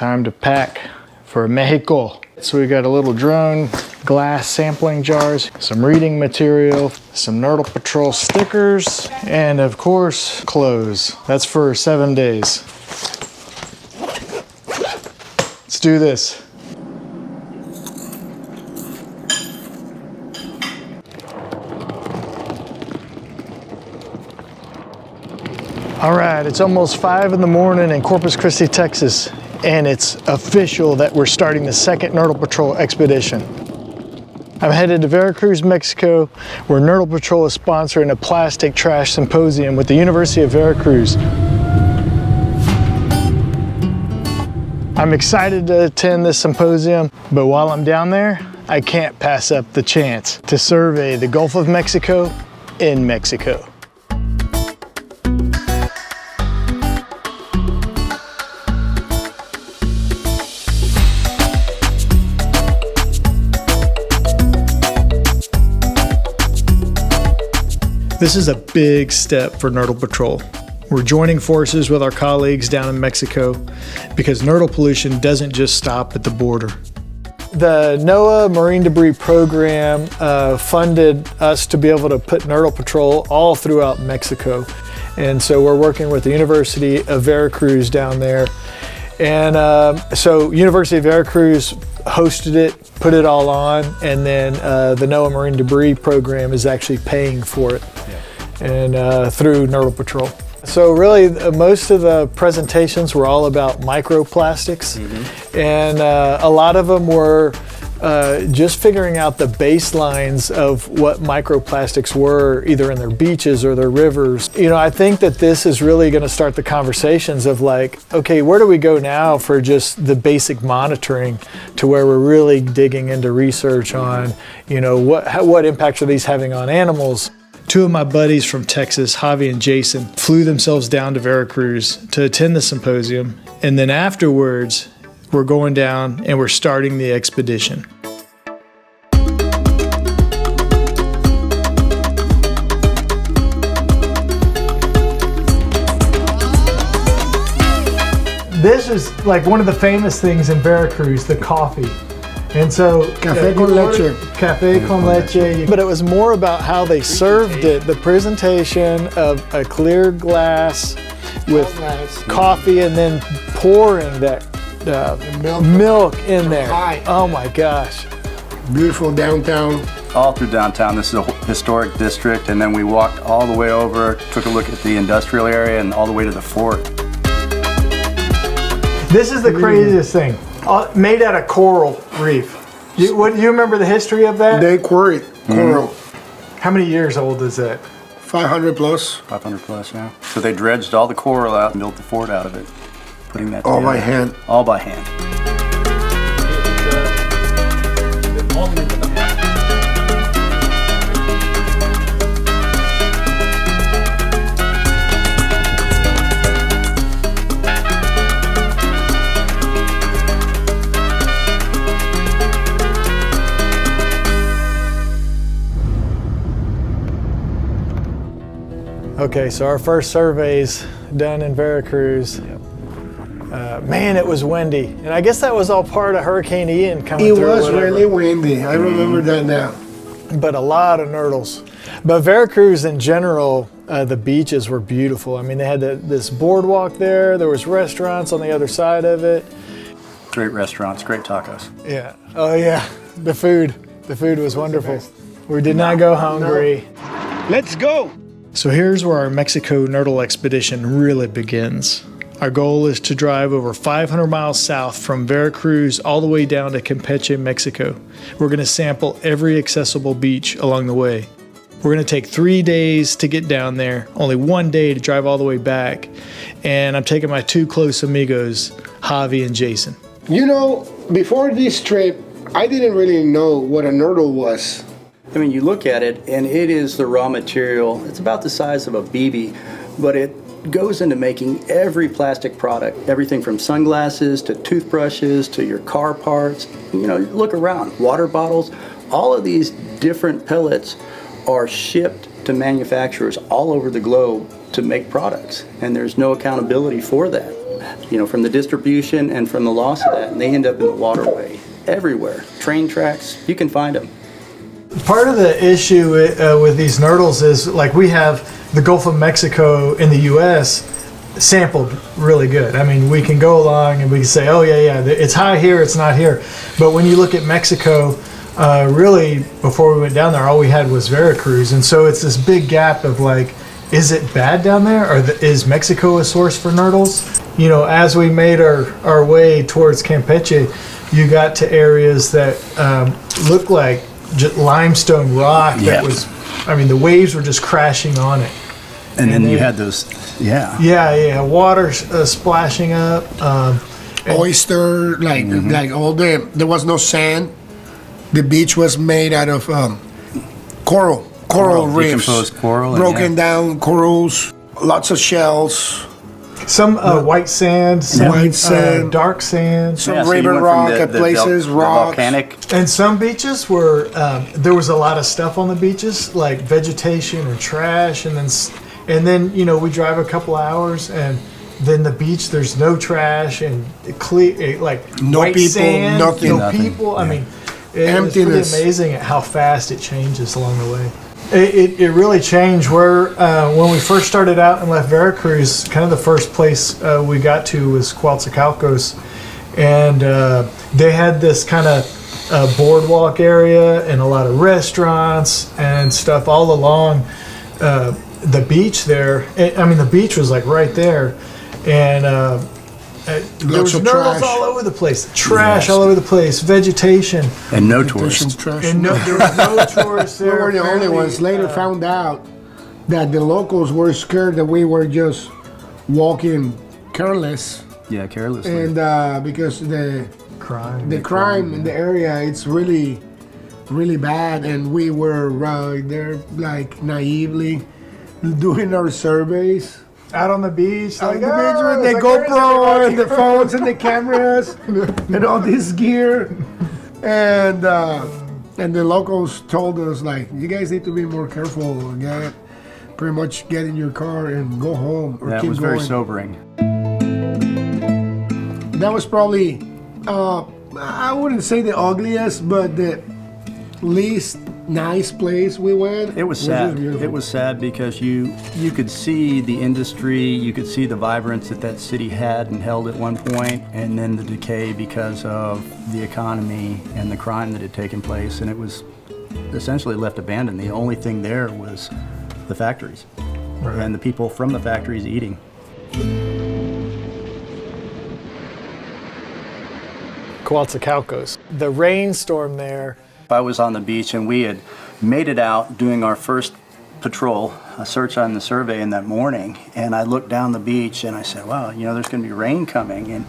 time to pack for Mexico. So we got a little drone, glass sampling jars, some reading material, some Nurdle Patrol stickers, and of course, clothes. That's for 7 days. Let's do this. All right, it's almost 5 in the morning in Corpus Christi, Texas, and it's official that we're starting the second Nurdle Patrol expedition. I'm headed to Veracruz, Mexico, where Nurdle Patrol is sponsoring a plastic trash symposium with the University of Veracruz. I'm excited to attend this symposium, but while I'm down there, I can't pass up the chance to survey the Gulf of Mexico in Mexico. This is a big step for Nurdle Patrol. We're joining forces with our colleagues down in Mexico because nurdle pollution doesn't just stop at the border. The NOAA Marine Debris Program funded us to be able to put Nurdle Patrol all throughout Mexico. And so we're working with the University of Veracruz down there. And so University of Veracruz hosted it, put it all on, and then the NOAA Marine Debris Program is actually paying for it, and through Nurdle Patrol. So really, most of the presentations were all about microplastics, and a lot of them were just figuring out the baselines of what microplastics were, either in their beaches or their rivers. You know, I think that this is really going to start the conversations of like, okay, where do we go now for just the basic monitoring to where we're really digging into research on, you know, what impacts are these having on animals? Two of my buddies from Texas, Javi and Jason, flew themselves down to Veracruz to attend the symposium, and then afterwards, we're going down and we're starting the expedition. This is like one of the famous things in Veracruz, the coffee. And so, Café con leche. Café con leche. But it was more about how they served it, the presentation of a clear glass with coffee and then pouring that milk in there. Oh my gosh. Beautiful downtown. All through downtown. This is a historic district, and then we walked all the way over, took a look at the industrial area, and all the way to the fort. This is the craziest thing. Made out of coral reef. You remember the history of that? They quarried coral. How many years old is that? 500 plus. 500 plus, yeah. So they dredged all the coral out and built the fort out of it, putting that All together. by hand. All by hand. Okay, so our first survey's done in Veracruz. Man, it was windy. And I guess that was all part of Hurricane Ian coming through. It was really windy. I remember that now. But a lot of nurdles. But Veracruz in general, the beaches were beautiful. I mean, they had this boardwalk there. There was restaurants on the other side of it. Great restaurants, great tacos. Yeah. Oh yeah, the food was wonderful. We did not go hungry. Let's go. So here's where our Mexico Nurdle expedition really begins. Our goal is to drive over 500 miles south from Veracruz all the way down to Campeche, Mexico. We're going to sample every accessible beach along the way. We're going to take 3 days to get down there, only 1 day to drive all the way back. And I'm taking my two close amigos, Javi and Jason. You know, before this trip, I didn't really know what a nurdle was. I mean, you look at it, and it is the raw material. It's about the size of a BB, but it goes into making every plastic product, everything from sunglasses to toothbrushes to your car parts. You know, look around, water bottles, all of these different pellets are shipped to manufacturers all over the globe to make products, and there's no accountability for that. from the distribution and from the loss of that, and they end up in the waterway everywhere. Train tracks, you can find them. Part of the issue with these nurdles is, like, we have the Gulf of Mexico in the U.S. sampled really good. I mean, we can go along and we can say, oh yeah, it's high here, it's not here. But when you look at Mexico, really, before we went down there, all we had was Veracruz. And so it's this big gap of, like, is it bad down there? Or is Mexico a source for nurdles? As we made our way towards Campeche, you got to areas that looked like just limestone rock that was, the waves were just crashing on it. And then you had those, water splashing up. Oyster, like all there was no sand. The beach was made out of coral reefs, decomposed coral, broken down corals, lots of shells. Some white sand, some dark sand, some river rock at places, rocks. Volcanic. And some beaches were there was a lot of stuff on the beaches, like vegetation or trash, and then we drive a couple hours, and then the beach, there's no trash and clear, like no white people, sand, nothing. no people. I mean, it's pretty amazing at how fast it changes along the way. It really changed when we first started out and left Veracruz. Kind of the first place we got to was Coatzacoalcos, and they had this kind of boardwalk area and a lot of restaurants and stuff all along the beach there. The beach was like right there, and there was nurdles all over the place, trash all over the place, vegetation, and no tourists. And there was no tourists there. We were the only ones. Later found out that the locals were scared that we were just walking careless. Yeah, carelessly. And because the crime in the area, it's really, really bad, and we were there like naively doing our surveys. Out on the beach, with the GoPro and the phones and the cameras and all this gear, and the locals told us, like, you guys need to be more careful. Pretty much get in your car and go home or keep going. That was very sobering. That was probably I wouldn't say the ugliest, but the least nice place we went. It was sad. It was sad because you could see the industry, you could see the vibrance that city had and held at one point, and then the decay because of the economy and the crime that had taken place, and it was essentially left abandoned. The only thing there was the factories and the people from the factories eating. Coatzacoalcos. The rainstorm there. I was on the beach, and we had made it out doing our first patrol, a search on the survey in that morning, and I looked down the beach and I said, wow, there's going to be rain coming, and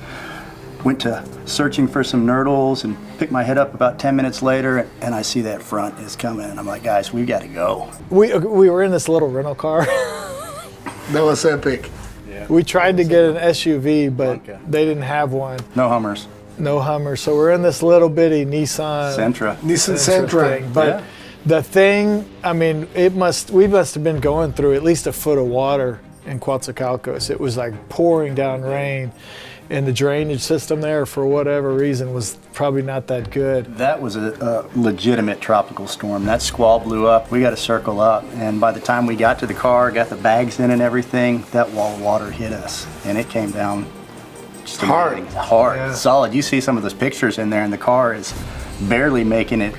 went to searching for some nurdles and picked my head up about 10 minutes later, and I see that front is coming, and I'm like, guys, we got to go. We were in this little rental car. That was epic. Yeah. We tried to get an SUV, but they didn't have one. No Hummers. No Hummer, so we're in this little bitty Nissan Sentra thing. But the thing, we must have been going through at least a foot of water in Coatzacoalcos. It was like pouring down rain, and the drainage system there, for whatever reason, was probably not that good. That was a legitimate tropical storm. That squall blew up. We got to circle up, and by the time we got to the car, got the bags in and everything, that wall of water hit us, and it came down. Hard, solid. You see some of those pictures in there, and the car is barely making it,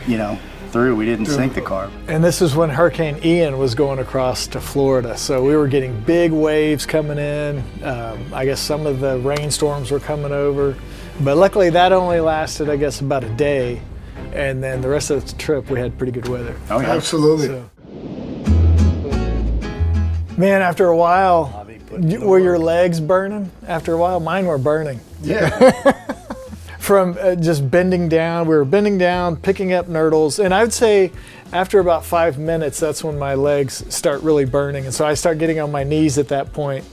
through. We didn't sink the car. And this is when Hurricane Ian was going across to Florida, so we were getting big waves coming in. I guess some of the rainstorms were coming over, but luckily that only lasted, I guess, about a day, and then the rest of the trip we had pretty good weather. Oh yeah, absolutely. So, man, after a while. Were your legs burning? After a while, mine were burning. Yeah. From just bending down. We were bending down, picking up nurdles. And I would say after about 5 minutes, that's when my legs start really burning. And so I start getting on my knees at that point.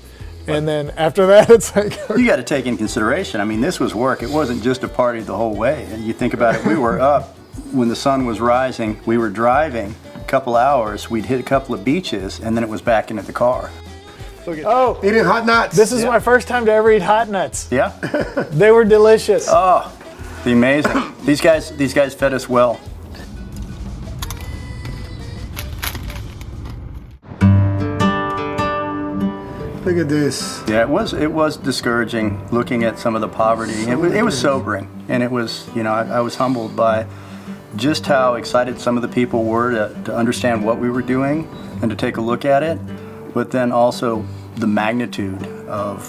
And then after that, it's like... You got to take in consideration, this was work. It wasn't just a party the whole way. And you think about it, we were up when the sun was rising. We were driving a couple hours. We'd hit a couple of beaches, and then it was back into the car. Oh, eating hot nuts. this is my first time to ever eat hot nuts. Yeah. They were delicious. Oh, the amazing. These guys fed us well. Look at this. Yeah, it was discouraging looking at some of the poverty. It was sobering, and it was, you know, I was humbled by just how excited some of the people were to understand what we were doing and to take a look at it, but then also the magnitude of,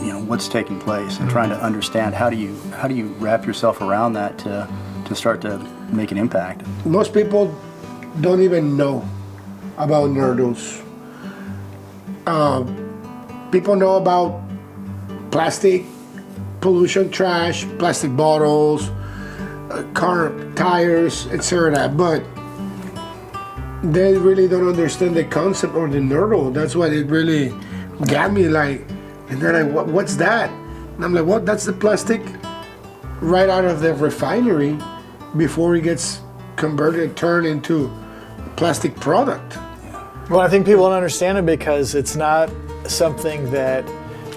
you know, what's taking place and trying to understand how do you wrap yourself around that to start to make an impact. Most people don't even know about nurdles. People know about plastic pollution, trash, plastic bottles, car tires, etc. But they really don't understand the concept of the nurdle. That's what it really got me like. And then what's that? And I'm like, what? That's the plastic right out of the refinery before it gets converted, turned into plastic product. Well, I think people don't understand it because it's not something that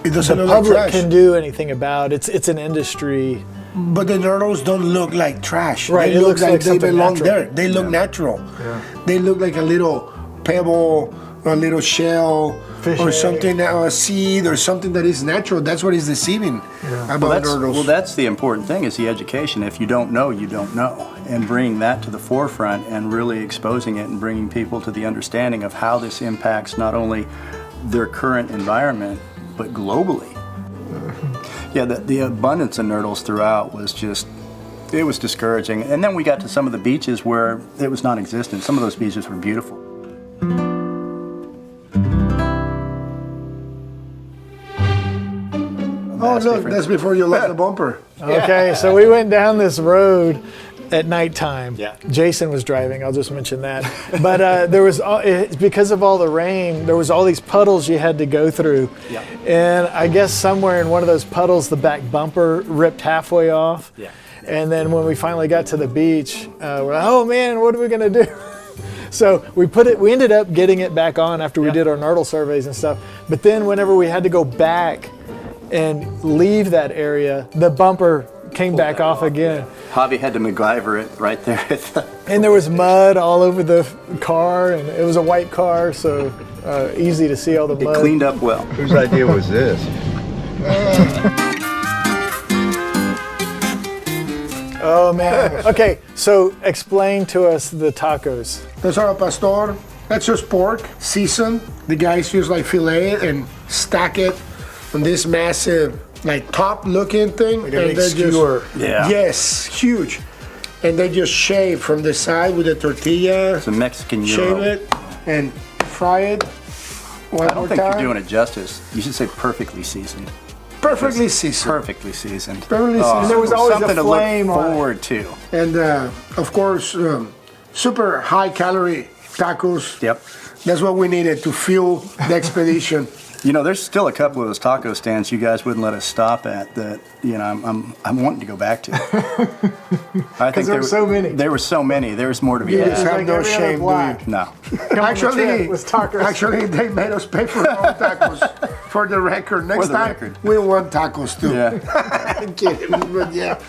It doesn't the look like public trash. can do anything about. It's an industry. But the nurdles don't look like trash. Right, They it look looks like they something belong natural. there. They look natural. They look like a little pebble, a little shell, Fish or egg. something, a seed, or something that is natural. That's what is deceiving about nurdles. Well, that's the important thing is the education. If you don't know, you don't know. And bringing that to the forefront and really exposing it and bringing people to the understanding of how this impacts not only their current environment, but globally. Yeah, the abundance of nurdles throughout was just, it was discouraging. And then we got to some of the beaches where it was non-existent. Some of those beaches were beautiful. Oh, look, that's before you left the bumper. Okay, so we went down this road at nighttime. Yeah. Jason was driving, I'll just mention that. But there was, because of all the rain, there was all these puddles you had to go through. Yeah. And I guess somewhere in one of those puddles, the back bumper ripped halfway off. Yeah. And then when we finally got to the beach, we're like, oh man, what are we gonna do? So we ended up getting it back on after we did our nurdle surveys and stuff. But then whenever we had to go back and leave that area, the bumper came back off again. Javi had to MacGyver it right there at the... And there was mud all over the car, and it was a white car, so easy to see all the It mud. cleaned up well. Whose idea was this? Oh man. Okay, so explain to us the tacos. Those are a pastor. That's just pork, seasoned. The guys use like fillet it and stack it on this massive, like top-looking thing. Like a big they skewer. Yeah. Yes, huge. And they just shave from the side with the tortilla. It's a Mexican Shave euro. it and fry it. One I don't more think time. you're doing it justice. You should say perfectly seasoned. Perfectly seasoned. Perfectly seasoned. Perfectly Oh, seasoned. There was always something a to look flame on it. forward to. And of course, super high-calorie tacos. Yep. That's what we needed to fuel the expedition. You know, there's still a couple of those taco stands you guys wouldn't let us stop at that, you know, I'm wanting to go back to. I think there were so many. There were so many. There was more to be You had. just have like no every other shame, do block. you? No. Actually, was tacos. actually, they made us pay for our own tacos. For the record, next the time record. we want tacos too. Yeah. I'm kidding, but yeah.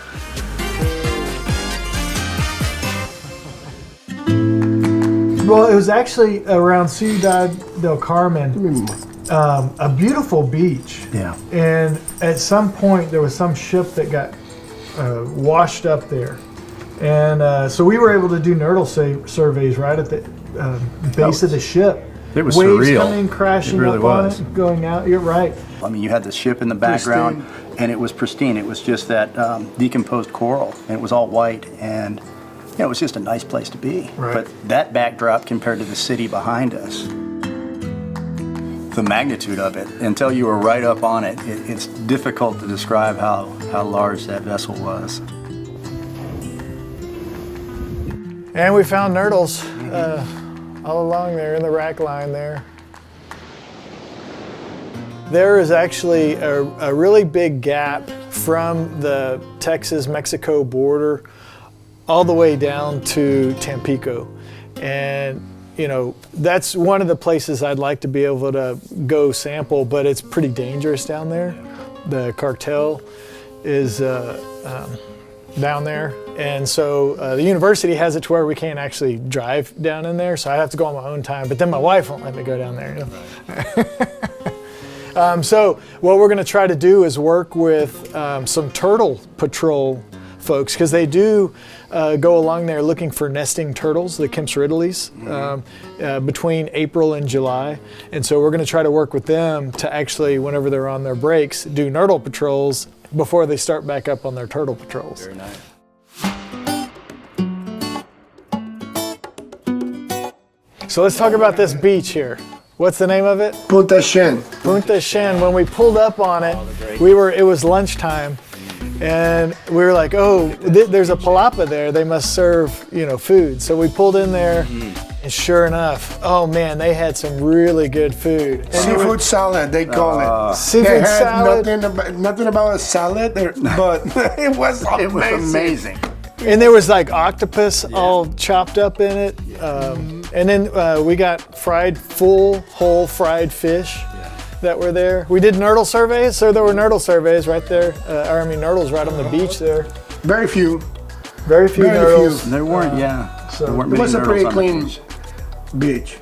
Well, it was actually around Ciudad del Carmen, a beautiful beach. Yeah. And at some point, there was some ship that got washed up there. And so we were able to do nurdle surveys right at the base of the ship. It was Waves surreal. coming, crashing It really up was. on it, going out. You're right. I mean, you had the ship in the background, and it was pristine. It was just that decomposed coral, and it was all white, and you know, it was just a nice place to be. Right. But that backdrop compared to the city behind us, the magnitude of it, until you were right up on it, it's difficult to describe how large that vessel was. And we found nurdles all along there in the rack line there. There is actually a really big gap from the Texas-Mexico border all the way down to Tampico. And that's one of the places I'd like to be able to go sample, but it's pretty dangerous down there. The cartel is down there, and so the university has it to where we can't actually drive down in there, so I have to go on my own time, but then my wife won't let me go down there. So what we're going to try to do is work with some Nurdle Patrol folks, because they do go along there looking for nesting turtles, the Kempserideles, between April and July. And so we're going to try to work with them to actually, whenever they're on their breaks, do Nurdle Patrols before they start back up on their turtle patrols. Very nice. So let's talk about this beach here. What's the name of it? Punta Shen. Punta Shen. When we pulled up on it, it was lunchtime, and we were like, oh, there's a palapa there. They must serve, food. So we pulled in there, and sure enough, oh man, they had some really good food. Seafood salad, they call it. Seafood They had salad. nothing about a salad, but it was amazing. It was amazing. And there was like octopus all chopped up in it. And then we got whole fried fish that were there. We did nurdle surveys, so there were nurdle surveys right there. Nurdles right on the beach there. Very few. Very few nurdles. There weren't, there weren't It many was a nurdles pretty on the clean beach. beach.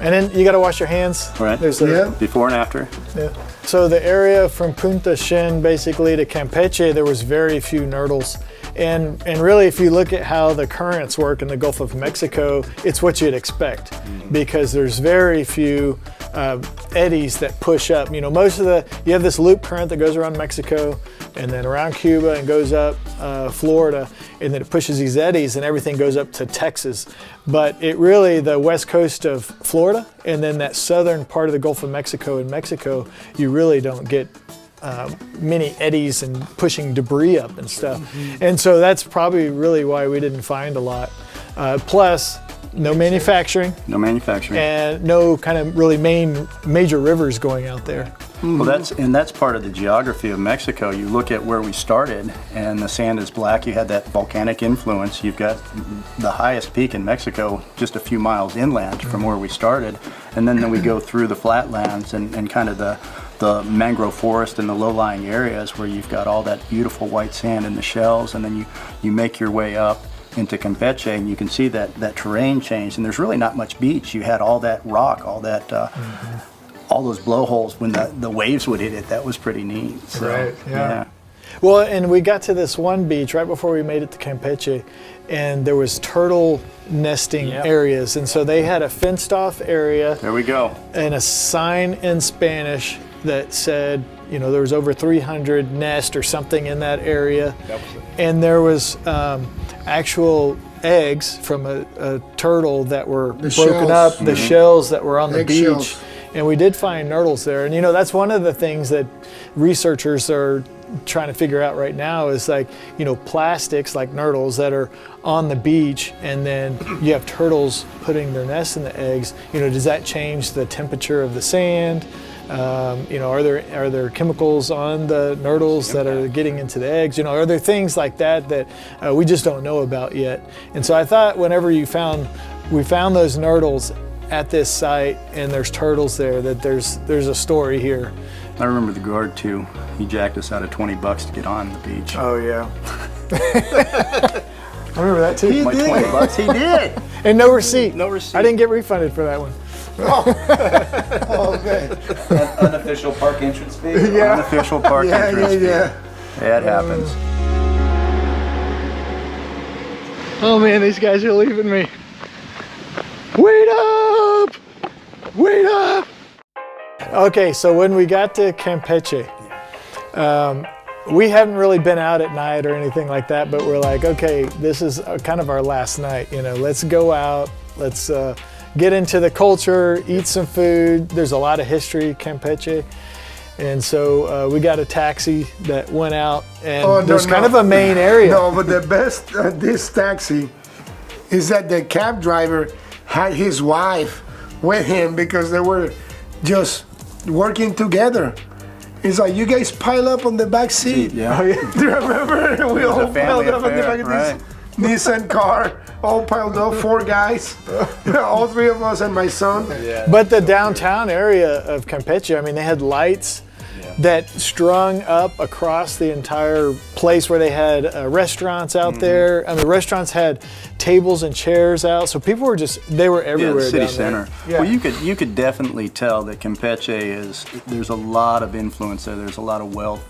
And then you got to wash your hands. Right. There's Before and after. Yeah. So the area from Punta Shen basically to Campeche, there was very few nurdles. And really, if you look at how the currents work in the Gulf of Mexico, it's what you'd expect, because there's very few eddies that push up. You have this loop current that goes around Mexico and then around Cuba and goes up Florida, and then it pushes these eddies and everything goes up to Texas. But the west coast of Florida and then that southern part of the Gulf of Mexico in Mexico, you really don't get many eddies and pushing debris up and stuff. And so that's probably really why we didn't find a lot. Plus, no manufacturing. No manufacturing. And no kind of really major rivers going out there. Well, that's part of the geography of Mexico. You look at where we started, and the sand is black. You had that volcanic influence. You've got the highest peak in Mexico just a few miles inland from where we started, and then we go through the flatlands and kind of the mangrove forest and the low-lying areas where you've got all that beautiful white sand in the shells, and then you make your way up into Campeche, and you can see that terrain change, and there's really not much beach. You had all that rock, all that all those blowholes when the waves would hit it. That was pretty neat. So, right, yeah. Well, and we got to this one beach right before we made it to Campeche, and there was turtle nesting areas, and so they had a fenced off area. There we go. And a sign in Spanish that said, there was over 300 nests or something in that area. And there was actual eggs from a turtle that were broken up, the shells that were on the beach. Shells. And we did find nurdles there. And that's one of the things that researchers are trying to figure out right now is plastics like nurdles that are on the beach, and then you have turtles putting their nests in the eggs. Does that change the temperature of the sand? Are there chemicals on the nurdles that are getting into the eggs? Are there things like that we just don't know about yet? And so I thought whenever we found those nurdles at this site and there's turtles there, that there's a story here. I remember the guard too. He jacked us out of $20 to get on the beach. Oh yeah. I remember that too. My $20, he did. And no receipt. No receipt. I didn't get refunded for that one. Oh, man. Unofficial park entrance fee? Yeah. Unofficial park entrance fee. Yeah. Yeah, it happens. Oh man, these guys are leaving me. Wait up! Wait up! Okay, so when we got to Campeche, we hadn't really been out at night or anything like that, but we're like, okay, this is kind of our last night. Let's go out. Let's get into the culture, eat some food. There's a lot of history, Campeche. And so we got a taxi that went out, and there's kind of a main area. No, but the best this taxi is that the cab driver had his wife with him because they were just working together. He's like, you guys pile up on the back seat. Yeah. Do you remember? We all piled up on the back of right. Nissan car, all piled up, 4 guys, all 3 of us and my son. But the downtown area of Campeche, I mean, they had lights that strung up across the entire place where they had restaurants out there. I mean, restaurants had tables and chairs out, so people were they were everywhere. Yeah, the city down center. there. Yeah. Well, you could definitely tell that Campeche there's a lot of influence there. There's a lot of wealth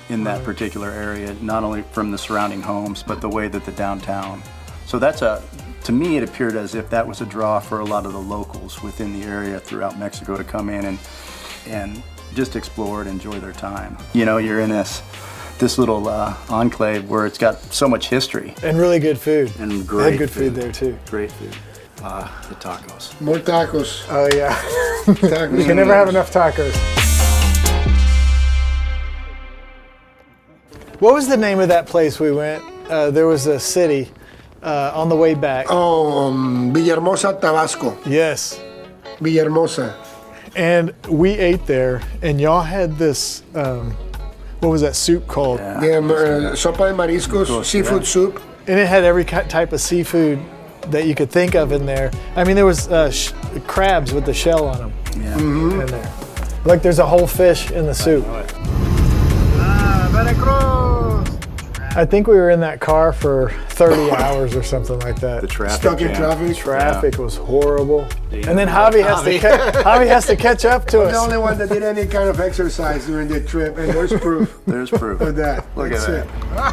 in that particular area, not only from the surrounding homes, but the way that the downtown. So to me, it appeared as if that was a draw for a lot of the locals within the area throughout Mexico to come in and just explore and enjoy their time. You know, you're in this little enclave where it's got so much history. And really good food. And They great had good food there too. Great food. The tacos. More tacos. Oh yeah. Tacos. You can never have enough tacos. What was the name of that place we went? There was a city on the way back. Oh, Villahermosa, Tabasco. Yes. Villahermosa. And we ate there, and y'all had this, what was that soup called? Yeah. Sopa de mariscos, seafood soup. And it had every type of seafood that you could think of in there. I mean, there was crabs with the shell on them in there. Like there's a whole fish in the soup. Veracruz. I think we were in that car for 30 hours or something like that. The traffic Stuck in jam. traffic. Traffic was horrible. Yeah. And then Javi has to catch up to The us. only one that did any kind of exercise during the trip, and there's proof There's proof. of that. Look That's at that.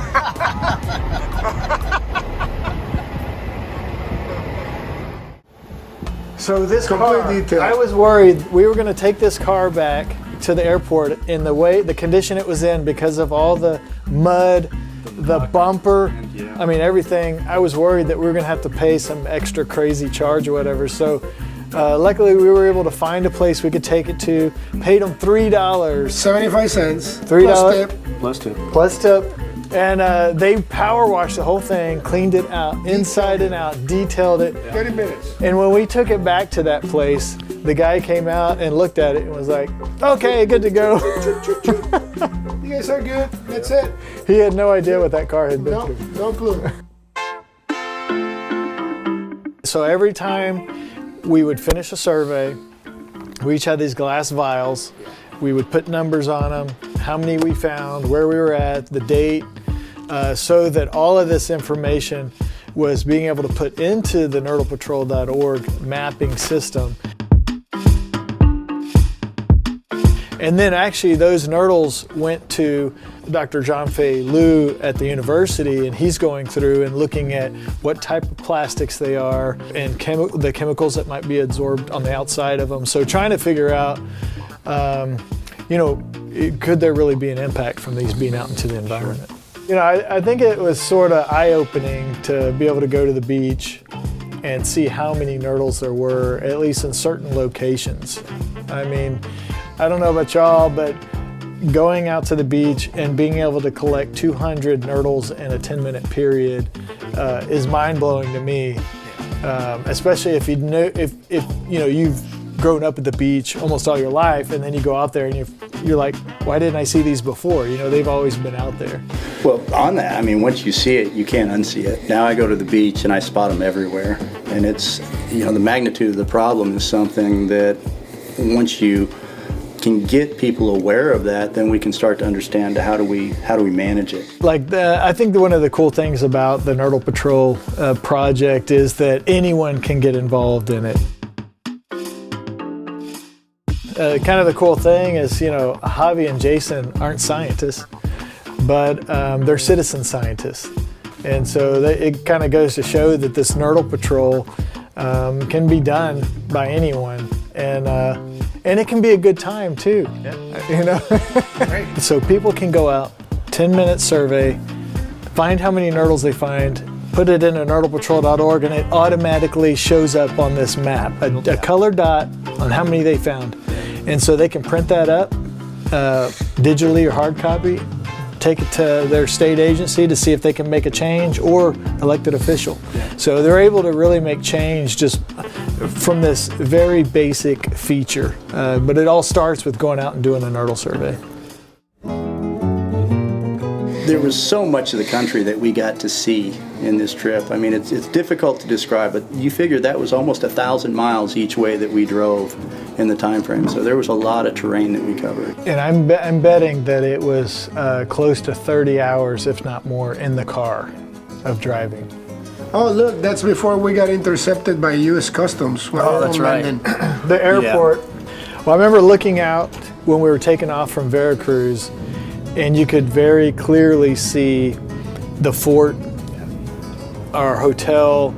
So this Complete car, detail. I was worried we were going to take this car back to the airport in the condition it was in because of all the mud, the bumper, I mean everything. I was worried that we were going to have to pay some extra crazy charge or whatever. So luckily we were able to find a place we could take it to. Paid them $3. 75 cents. $3 Plus tip. Plus two. Plus tip. And they power washed the whole thing, cleaned it out, inside and out, detailed it. 30 minutes. And when we took it back to that place, the guy came out and looked at it and was like, okay, good to go. You guys are good. That's it. He had no idea what that car had been No, through. no clue. So every time we would finish a survey, we each had these glass vials. We would put numbers on them, how many we found, where we were at, the date, so that all of this information was being able to put into the nurdlepatrol.org mapping system. And then actually those nurdles went to Dr. Jean-Fei Liu at the university, and he's going through and looking at what type of plastics they are and the chemicals that might be absorbed on the outside of them. So trying to figure out, could there really be an impact from these being out into the environment? You know, I think it was sort of eye-opening to be able to go to the beach and see how many nurdles there were, at least in certain locations. I mean, I don't know about y'all, but going out to the beach and being able to collect 200 nurdles in a 10-minute period is mind-blowing to me, especially if you've grown up at the beach almost all your life, and then you go out there and you're like, why didn't I see these before? You know, they've always been out there. Well, on that, I mean, once you see it, you can't unsee it. Now I go to the beach and I spot them everywhere. And it's, the magnitude of the problem is something that once you can get people aware of that, then we can start to understand how do we manage it. I think one of the cool things about the Nurdle Patrol project is that anyone can get involved in it. Kind of the cool thing is, Javi and Jason aren't scientists, but they're citizen scientists. And so it kind of goes to show that this Nurdle Patrol can be done by anyone. And it can be a good time too, So people can go out, 10-minute survey, find how many nurdles they find, put it in a nurdlepatrol.org, and it automatically shows up on this map, a colored dot on how many they found. And so they can print that up digitally or hard copy, take it to their state agency to see if they can make a change, or elected official. Yeah. So they're able to really make change just from this very basic feature. But it all starts with going out and doing a nurdle survey. There was so much of the country that we got to see in this trip. I mean, it's difficult to describe, but you figure that was almost 1,000 miles each way that we drove in the time frame. So there was a lot of terrain that we covered. And I'm betting that it was close to 30 hours, if not more, in the car of driving. Oh, look, that's before we got intercepted by U.S. Customs. Oh, that's right. The airport. Well, I remember looking out when we were taking off from Veracruz, and you could very clearly see the fort, our hotel,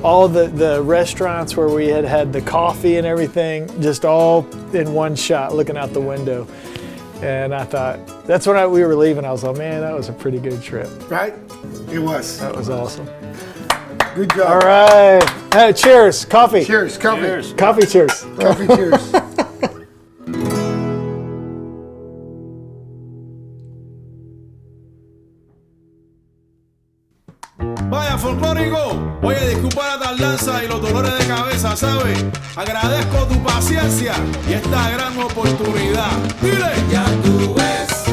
all the restaurants where we had the coffee and everything, just all in one shot looking out the window. And I thought, that's when we were leaving. I was like, man, that was a pretty good trip. Right? It was. That was awesome. Good job. All right. Hey, cheers. Coffee. Cheers. Coffee. Cheers. Coffee cheers. Coffee cheers. Vaya folclórico, oye, disculpa la tardanza y los dolores de cabeza, ¿sabes? Agradezco tu paciencia y esta gran oportunidad. Dile, ya tú ves.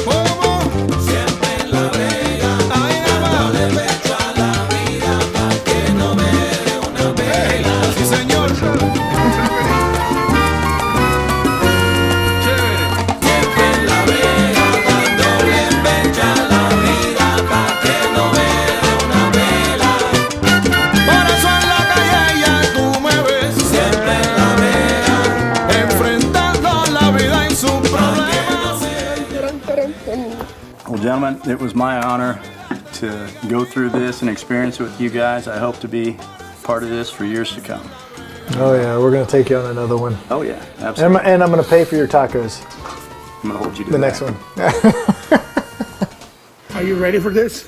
¿Cómo? Siempre en la brega. Ahí nada más. Dándole pecho a la vida pa' que no me dé una vela. Sí, señor. Chévere. Siempre en la brega, dándole pecho a la vida pa' que no me dé una vela. Por eso en la calle ya tú me ves. Siempre en la brega, enfrentando la vida y sus problemas. Well, gentlemen, it was my honor to go through this and experience it with you guys. I hope to be part of this for years to come. Oh, yeah. We're going to take you on another one. Oh, yeah, absolutely. And I'm going to pay for your tacos, I'm going to hold you to the that. next one. Are you ready for this?